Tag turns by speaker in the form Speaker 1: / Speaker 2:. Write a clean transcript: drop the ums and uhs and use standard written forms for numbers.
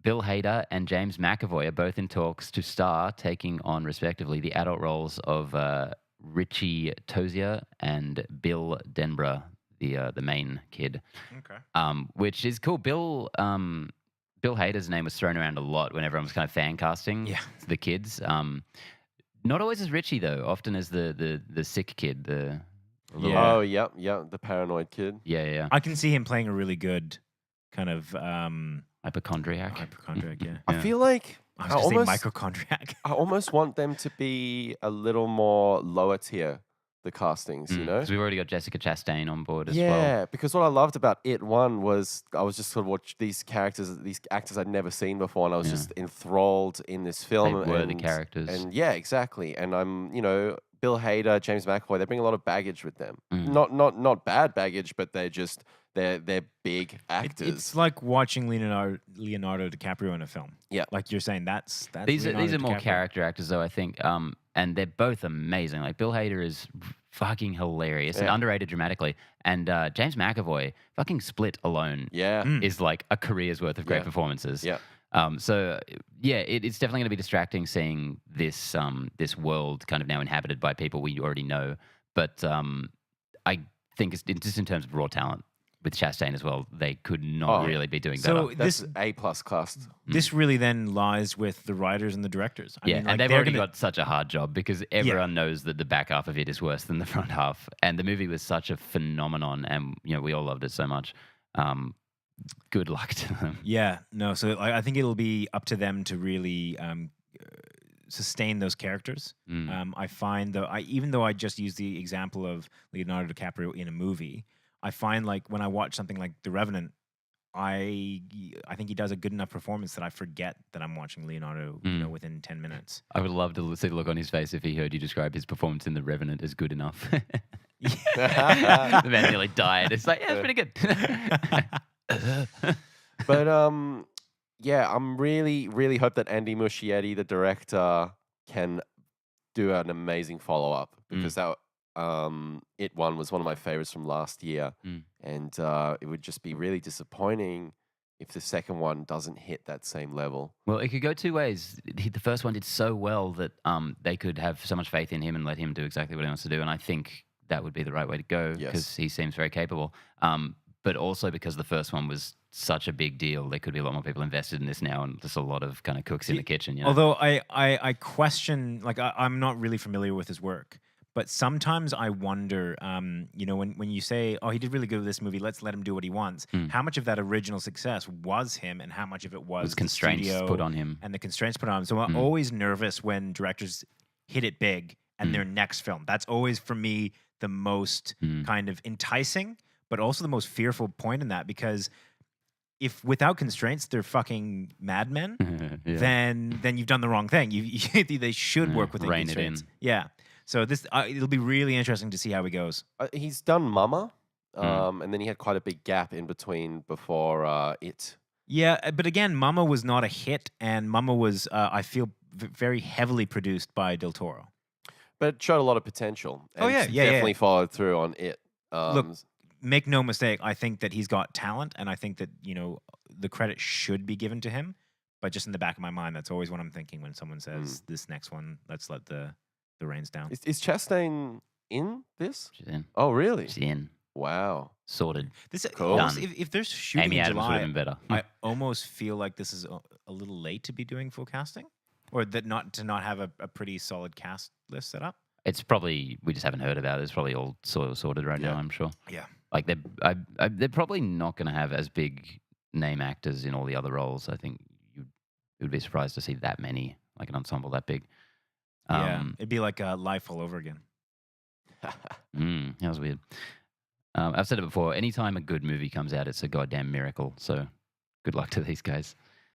Speaker 1: Bill Hader and James McAvoy are both in talks to star, taking on respectively the adult roles of Richie Tozier and Bill Denborough, the main kid.
Speaker 2: Okay.
Speaker 1: Which is cool. Bill Hader's name was thrown around a lot when everyone was kind of fan casting the kids. Not always as Richie though. Often as the sick kid.
Speaker 3: Oh, yeah, the paranoid kid.
Speaker 1: Yeah.
Speaker 2: I can see him playing a really good kind of
Speaker 1: Hypochondriac.
Speaker 2: yeah.
Speaker 3: I feel like
Speaker 2: I was going to say microchondriac.
Speaker 3: I almost want them to be a little more lower tier, the castings, you know?
Speaker 1: Because we've already got Jessica Chastain on board as well.
Speaker 3: Yeah, because what I loved about It One was I was just sort of watching these actors I'd never seen before, and I was just enthralled in this film.
Speaker 1: They were the characters.
Speaker 3: And yeah, exactly. And Bill Hader, James McAvoy, they bring a lot of baggage with them. Not bad baggage, but they're big actors.
Speaker 2: It's like watching Leonardo DiCaprio in a film.
Speaker 3: Yeah,
Speaker 2: like you're saying, that's
Speaker 1: these
Speaker 2: Leonardo
Speaker 1: are more
Speaker 2: DiCaprio.
Speaker 1: character actors, though. I think, and they're both amazing. Like Bill Hader is fucking hilarious and underrated dramatically, and James McAvoy, fucking Split alone, is like a career's worth of great performances.
Speaker 3: Yeah.
Speaker 1: So yeah, it's definitely going to be distracting seeing this this world kind of now inhabited by people we already know. But I think it's just in terms of raw talent with Chastain as well, they could not really be doing better.
Speaker 2: So
Speaker 3: that's A+ cast.
Speaker 2: This really then lies with the writers and the directors. I mean, like,
Speaker 1: and they've already got such a hard job because everyone knows that the back half of it is worse than the front half. And the movie was such a phenomenon, and we all loved it so much. Good luck to them.
Speaker 2: Yeah, no. So I think it'll be up to them to really sustain those characters. I find though, even though I just used the example of Leonardo DiCaprio in a movie, I find like when I watch something like The Revenant, I think he does a good enough performance that I forget that I'm watching Leonardo, within 10 minutes.
Speaker 1: I would love to see the look on his face if he heard you describe his performance in The Revenant as good enough. The man nearly died. It's like, yeah, it's pretty good.
Speaker 3: But I'm really hope that Andy Muschietti, the director, can do an amazing follow-up because that It One was one of my favorites from last year, and it would just be really disappointing if the second one doesn't hit that same level.
Speaker 1: Well, it could go two ways. The first one did so well that they could have so much faith in him and let him do exactly what he wants to do, and I think that would be the right way to go because he seems very capable. But also because the first one was such a big deal, there could be a lot more people invested in this now, and just a lot of kind of cooks in the kitchen.
Speaker 2: Although I question, like I'm not really familiar with his work. But sometimes I wonder, when you say, oh, he did really good with this movie, let's let him do what he wants. How much of that original success was him and how much of it was the
Speaker 1: constraints
Speaker 2: studio
Speaker 1: put on him.
Speaker 2: And the constraints put on him. So I'm always nervous when directors hit it big and their next film. That's always, for me, the most kind of enticing, but also the most fearful point in that, because if without constraints they're fucking madmen, then you've done the wrong thing. They should work within
Speaker 1: rein
Speaker 2: constraints.
Speaker 1: it in.
Speaker 2: Yeah. So this it'll be really interesting to see how he goes.
Speaker 3: He's done Mama, and then he had quite a big gap in between before It.
Speaker 2: Yeah, but again, Mama was not a hit, and Mama was, I feel, very heavily produced by Del Toro.
Speaker 3: But it showed a lot of potential. And
Speaker 2: Yeah,
Speaker 3: definitely followed through on It.
Speaker 2: Look, make no mistake, I think that he's got talent, and I think that, the credit should be given to him. But just in the back of my mind, that's always what I'm thinking when someone says, this next one, let's let the reins down.
Speaker 3: Is Chastain in this?
Speaker 1: She's in.
Speaker 3: Oh, really?
Speaker 1: She's in.
Speaker 3: Wow.
Speaker 1: Sorted.
Speaker 2: This
Speaker 3: Cool.
Speaker 2: almost, if there's shooting
Speaker 1: Amy
Speaker 2: in
Speaker 1: Adams would
Speaker 2: July,
Speaker 1: have been better.
Speaker 2: I almost feel like this is a little late to be doing full casting, or that not have a pretty solid cast list set up.
Speaker 1: It's probably, we just haven't heard about it. It's probably all sort of sorted right now, I'm sure.
Speaker 2: Yeah.
Speaker 1: Like they're probably not going to have as big name actors in all the other roles. I think you would be surprised to see that many, like an ensemble that big.
Speaker 2: Yeah, it'd be like Life all over again.
Speaker 1: That was weird. I've said it before. Anytime a good movie comes out, it's a goddamn miracle. So good luck to these guys.